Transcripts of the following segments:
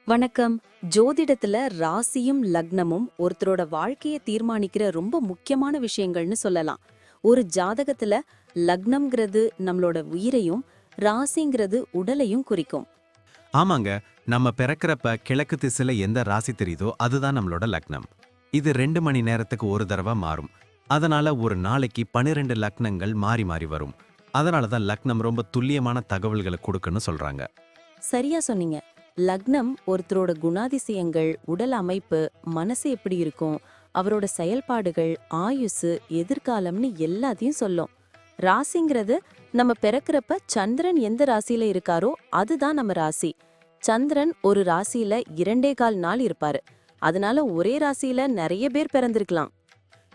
வணக்கம். ஜோதிடத்துல ராசியும் லக்னமும் ஒருத்தரோட வாழ்க்கைய தீர்மானிக்கிற ரொம்ப முக்கியமான விஷயங்கள்னு சொல்லலாம். ஒரு ஜாதகத்துல லக்னம்ங்கிறது நம்மளோட உயிரையும், ராசிங்கிறது உடலையும் குறிக்கும். ஆமாங்க. நம்ம பிறக்கிறப்ப கிழக்கு திசையில எந்த ராசி தெரியுதோ அதுதான் நம்மளோட லக்னம். இது 2 மணி நேரத்துக்கு ஒரு தடவை மாறும். அதனால ஒரு நாளைக்கு 12 லக்னங்கள் மாறி மாறி வரும். அதனால தான் லக்னம் ரொம்ப துல்லியமான தகவல்களை கொடுக்குன்னு சொல்றாங்க. சரியா சொன்னீங்க. லக்னம் ஒருத்தரோட குணாதிசயங்கள், உடல் அமைப்பு, மனசு எப்படி இருக்கும், அவரோட செயல்பாடுகள், ஆயுசு, எதிர்காலம்னு எல்லாத்தையும் சொல்லும். ராசிங்கிறது நம்ம பிறக்கிறப்ப சந்திரன் எந்த ராசியில இருக்காரோ அதுதான் நம்ம ராசி. சந்திரன் ஒரு ராசியில 2.25 நாள் இருப்பாரு. அதனால ஒரே ராசியில நிறைய பேர் பிறந்திருக்கலாம்.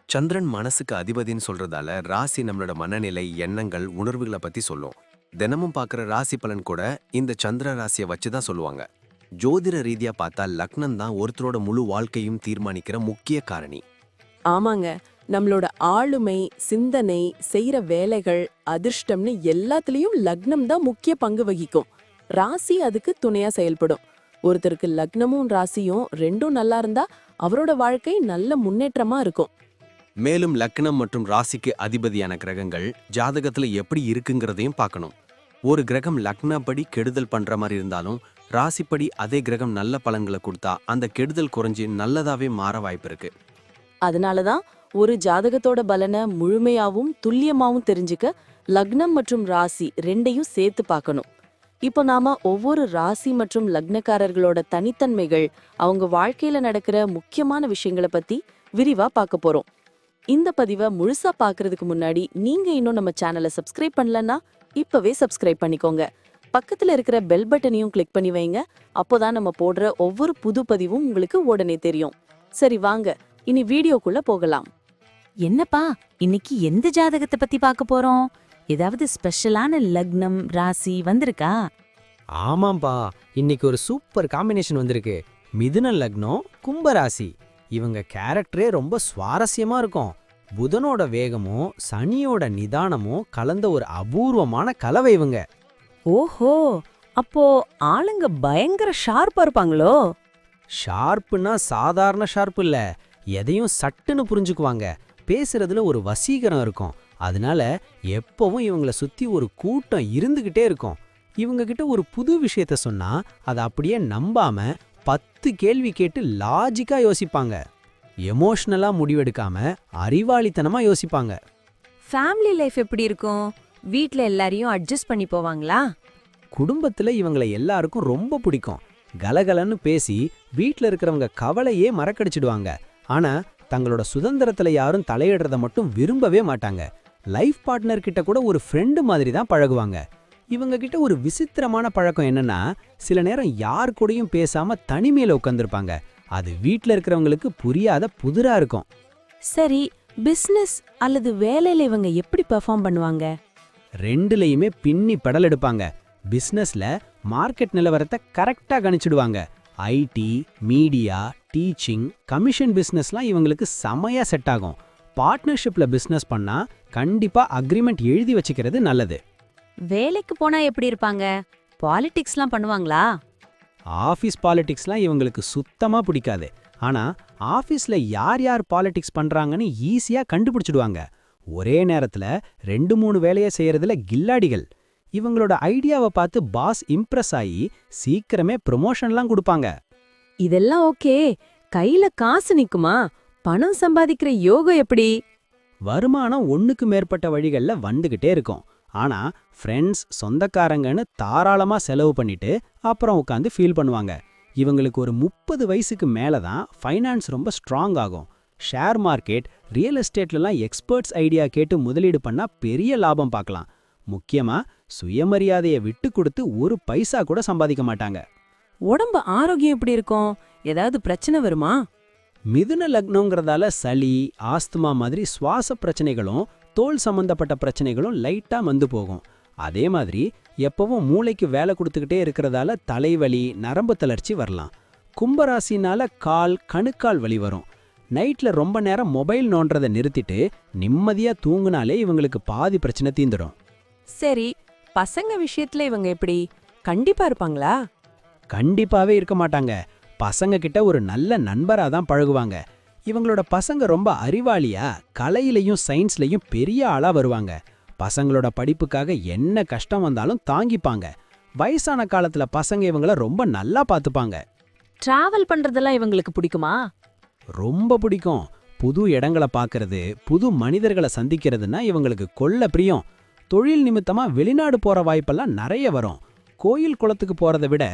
சந்திரன் மனசுக்கு அதிபதின்னு சொல்றதால ராசி நம்மளோட மனநிலை, எண்ணங்கள், உணர்வுகளை பத்தி சொல்லும். தினமும் பார்க்குற ராசி பலன் கூட இந்த சந்திர ராசியை வச்சு தான் சொல்லுவாங்க. ஜோதிட ரீதியா பார்த்தா லக்னம் தான் ஒருத்தரோட முழு வாழ்க்கையும் தீர்மானிக்கிற முக்கிய காரணி. ஆமாங்க. நம்மளோட ஆளுமை, சிந்தனை, செய்யற வேலைகள், அதிர்ஷ்டம்னு எல்லாத்துலயும் லக்னம் தான் முக்கிய பங்கு வகிக்கும். ராசி அதுக்கு துணையா செயல்படும். ஒருத்தருக்கு லக்னமும் ராசியும் ரெண்டும் நல்லா இருந்தா அவரோட வாழ்க்கை நல்ல முன்னேற்றமா இருக்கும். மேலும் லக்னம் மற்றும் ராசிக்கு அதிபதியான கிரகங்கள் ஜாதகத்துல எப்படி இருக்குங்கிறதையும் பார்க்கணும். ஒரு கிரகம் லக்னப்படி கெடுதல் பண்ற மாதிரி இருந்தாலும் ராசிப்படி அதே கிரகம் நல்ல பலன்களை கொடுத்தா அந்த கெடுதல் குறைஞ்சி நல்லதாவே மாற வாய்ப்பு இருக்கு. அதனாலதான் ஒரு ஜாதகத்தோட பலனை முழுமையாவும் துல்லியமாவும் தெரிஞ்சுக்க லக்னம் மற்றும் ராசி ரெண்டையும் சேர்த்து பார்க்கணும். இப்போ நாம ஒவ்வொரு ராசி மற்றும் லக்னக்காரர்களோட தனித்தன்மைகள், அவங்க வாழ்க்கையில நடக்கிற முக்கியமான விஷயங்களை பத்தி விரிவா பார்க்க போறோம். இந்த பதிவை முழுசா பார்க்கறதுக்கு முன்னாடி நீங்க இன்னும் நம்ம சேனலை சப்ஸ்கிரைப் பண்ணலன்னா இப்பவே சப்ஸ்கிரைப் பண்ணிக்கோங்க. பக்கத்துல இருக்கிற பெல் பட்டனையும் கிளிக் பண்ணி வைங்க. அப்போதான் நம்ம போடுற ஒவ்வொரு புது பதிவும் உங்களுக்கு உடனே தெரியும். சரி வாங்க, இனி வீடியோக்குள்ள போகலாம். என்னப்பா, இன்னைக்கு எந்த ஜாதகத்தை பத்தி பார்க்க போறோம்? ஏதாவது ஸ்பெஷலான லக்னம், ராசி வந்திருக்கா? ஆமாம்பா, இன்னைக்கு ஒரு சூப்பர் காம்பினேஷன் வந்திருக்கு. மிதுன லக்னம், கும்பராசி. இவங்க கேரக்டரே ரொம்ப சுவாரஸ்யமா இருக்கும். புதனோட வேகமும் சனியோட நிதானமும் கலந்த ஒரு அபூர்வமான கலவை இவங்க. ஓஹோ, அப்போ ஆளுங்க பயங்கர ஷார்ப்பா இருப்பாங்களோ? ஷார்ப்புன்னா சாதாரண ஷார்ப் இல்ல, எதையும் சட்டுன்னு புரிஞ்சுக்குவாங்க. பேசுறதுல ஒரு வசீகரம் இருக்கும். அதனால எப்பவும் இவங்கள சுத்தி ஒரு கூட்டம் இருந்துகிட்டே இருக்கும். இவங்க கிட்ட ஒரு புது விஷயத்த சொன்னா அதை அப்படியே நம்பாம 10 கேள்வி கேட்டு லாஜிக்கா யோசிப்பாங்க. எமோஷனலா முடிவெடுக்காம அறிவாளித்தனமா யோசிப்பாங்க. ஃபேமிலி லைஃப் எப்படி இருக்கும்? வீட்ல எல்லாரையும் அட்ஜஸ்ட் பண்ணி போவாங்களா? குடும்பத்துல இவங்களை எல்லாருக்கும் ரொம்ப பிடிக்கும். கலகலன்னு பேசி வீட்ல இருக்கிறவங்க கவலையே மறக்கடிச்சிடுவாங்க. ஆனா தங்களோட சுதந்திரத்துல யாரும் தலையிடுறத மட்டும் விரும்பவே மாட்டாங்க. லைஃப் பார்ட்னர் கிட்ட கூட ஒரு ஃப்ரெண்டு மாதிரி தான் பழகுவாங்க. இவங்க கிட்ட ஒரு விசித்திரமான பழக்கம் என்னன்னா, சில நேரம் யார் கூடயும் பேசாம தனிமையில உட்காந்துருப்பாங்க. அது வீட்ல இருக்கிறவங்களுக்கு புரியாத புதிரா இருக்கும். சரி, பிசினஸ் அல்லது வேலையில இவங்க எப்படி பெர்ஃபார்ம் பண்ணுவாங்க? ரெண்டுலயுமே பின்னி பெடல் எடுப்பாங்க. பிசினஸ்ல மார்க்கெட் நிலவரத்தை கரெக்டா கணிச்சிடுவாங்க. ஐடி, மீடியா, டீச்சிங், கமிஷன் பிசினஸ்லாம் இவங்களுக்கு செமையா செட் ஆகும். பார்ட்னர்ஷிப்ல பிசினஸ் பண்ணா கண்டிப்பா அக்ரிமெண்ட் எழுதி வச்சுக்கிறது நல்லது. வேலைக்கு போனா எப்படி இருப்பாங்க? பாலிடிக்ஸ்லாம் பண்ணுவாங்களா? ஆஃபீஸ் பாலிடிக்ஸ்லாம் இவங்களுக்கு சுத்தமா பிடிக்காது. ஆனா ஆஃபீஸ்ல யார் யார் பாலிடிக்ஸ் பண்றாங்கன்னு ஈஸியா கண்டுபிடிச்சிடுவாங்க. ஒரே நேரத்துல 2-3 வேலையை செய்யறதுல கில்லாடிகள். இவங்களோட ஐடியாவை பார்த்து பாஸ் இம்ப்ரெஸ் ஆகி சீக்கிரமே ப்ரொமோஷன்லாம் கொடுப்பாங்க. இதெல்லாம் ஓகே. கையில காசு நிக்குமா? பணம் சம்பாதிக்கிற யோகம் எப்படி? வருமானம் ஒண்ணுக்கு மேற்பட்ட வழிகள்ல வந்துகிட்டே இருக்கும். ஆனா ஃப்ரெண்ட்ஸ், சொந்தக்காரங்கன்னு தாராளமா செலவு பண்ணிட்டு அப்புறம் உட்காந்து ஃபீல் பண்ணுவாங்க. இவங்களுக்கு ஒரு 30 வயசுக்கு மேல தான் ஃபைனான்ஸ் ரொம்ப ஸ்ட்ராங் ஆகும். ஷேர் மார்க்கெட், ரியல் எஸ்டேட்லலாம் எக்ஸ்பர்ட்ஸ் ஐடியா கேட்டு முதலீடு பண்ணா பெரிய லாபம் பார்க்கலாம். முக்கியமா சுயமரியாதையை விட்டு கொடுத்து ஒரு பைசா கூட சம்பாதிக்க மாட்டாங்க. உடம்பு ஆரோக்கியம் எப்படி இருக்கும்? ஏதாவது பிரச்சனை வருமா? மிதுன லக்னங்கிறதால சளி, ஆஸ்துமா மாதிரி சுவாச பிரச்சனைகளும் தோல் சம்பந்தப்பட்ட பிரச்சனைகளும் லைட்டா வந்து போகும். அதே மாதிரி எப்பவும் மூளைக்கு வேலை கொடுத்துக்கிட்டே இருக்கிறதால தலைவலி, நரம்பு தளர்ச்சி வரலாம். கும்பராசினால கால், கணுக்கால் வலி வரும். நைட்ல ரொம்ப நேரம் மொபைல் நோன்றதை நிறுத்திட்டு நிம்மதியா தூங்குனாலே இவங்களுக்கு பாதி பிரச்சனை தீந்துடும். சரி, பசங்க விஷயத்துல இவங்க எப்படி? கண்டிப்பா இருப்பாங்களா? கண்டிப்பாவே இருக்க மாட்டாங்க. பசங்க கிட்ட ஒரு நல்ல நண்பரா தான் பழகுவாங்க. இவங்களோட பசங்க ரொம்ப அறிவாளியா, கலையிலையும் சயின்ஸ்லயும் பெரிய ஆளா வருவாங்க. பசங்களோட படிப்புக்காக என்ன கஷ்டம் வந்தாலும் தாங்கிப்பாங்க. வயசான காலத்துல பசங்க இவங்கள ரொம்ப நல்லா பாத்துப்பாங்க. டிராவல் பண்றதெல்லாம் இவங்களுக்கு பிடிக்குமா? ரொம்ப பிடிக்கும். புது இடங்களை பார்க்கறது, புது மனிதர்களை சந்திக்கிறதுனா இவங்களுக்கு கொள்ள பிரியம். தொழில் நிமித்தமா வெளிநாடு போற வாய்ப்பெல்லாம் நிறைய வரும். கோயில் குளத்துக்கு போறதை விட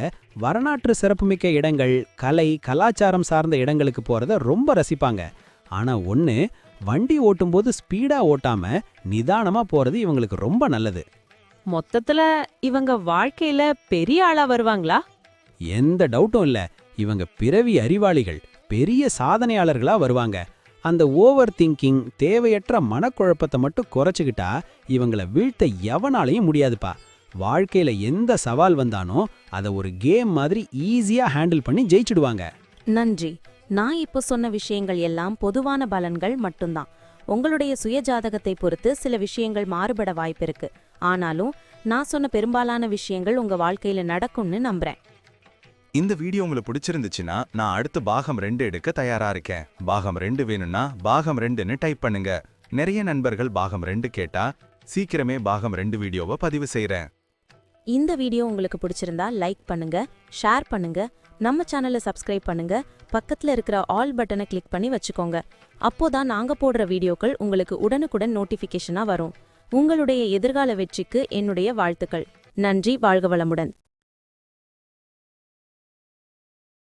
வரலாற்று சிறப்புமிக்க இடங்கள், கலை, கலாச்சாரம் சார்ந்த இடங்களுக்கு போறத ரொம்ப ரசிப்பாங்க. ஆனா ஒண்ணு, வண்டி ஓட்டும்போது ஸ்பீடா ஓட்டாம நிதானமா போறது இவங்களுக்கு ரொம்ப நல்லது. மொத்தத்துல இவங்க வாழ்க்கையில பெரிய ஆளா வருவாங்களா? எந்த டவுட்டும் இல்ல. இவங்க பிறவி அறிவாளிகள், பெரிய சாதனையாளர்களா வருவாங்க. அந்த ஓவர் திங்கிங், தேவையற்ற மனக்குழப்பத்தை மட்டும் குறைச்சுக்கிட்டா இவங்கள வீழ்த்த எவனாலையும் முடியாதுப்பா. வாழ்க்கையில எந்த சவால் வந்தானோ அதை ஒரு கேம் மாதிரி ஈஸியா ஹேண்டில் பண்ணி ஜெயிச்சிடுவாங்க. நன்றி. நான் இப்போ சொன்ன விஷயங்கள் எல்லாம் பொதுவான பலன்கள் மட்டும்தான். உங்களுடைய சுய ஜாதகத்தை பொறுத்து சில விஷயங்கள் மாறுபட வாய்ப்பிருக்கு. ஆனாலும் நான் சொன்ன பெரும்பாலான விஷயங்கள் உங்க வாழ்க்கையில நடக்கும்னு நம்புறேன். இந்த வீடியோ உங்களுக்கு பிடிச்சிருந்துச்சுன்னா நான் அடுத்து பாகம் 2 எடுக்க தயாரா இருக்கேன். பாகம் 2 வேணும்னா பாகம் 2ன்னு டைப் பண்ணுங்க. நிறைய நண்பர்கள் பாகம் 2 கேட்டா சீக்கிரமே பாகம் 2 வீடியோவை பதிவு செய்றேன். இந்த வீடியோ உங்களுக்கு பிடிச்சிருந்தா லைக் பண்ணுங்க, ஷேர் பண்ணுங்க, நம்ம சேனலை சப்ஸ்கிரைப் பண்ணுங்க, பக்கத்துல இருக்கிற ஆல் பட்டனை கிளிக் பண்ணி வச்சுக்கோங்க. அப்போதான் நாங்க போடுற வீடியோக்கள் உங்களுக்கு உடனுக்குடன் நோட்டிஃபிகேஷனா வரும். உங்களுடைய எதிர்கால வெற்றிக்கு என்னுடைய வாழ்த்துக்கள். நன்றி. வாழ்க வளமுடன்.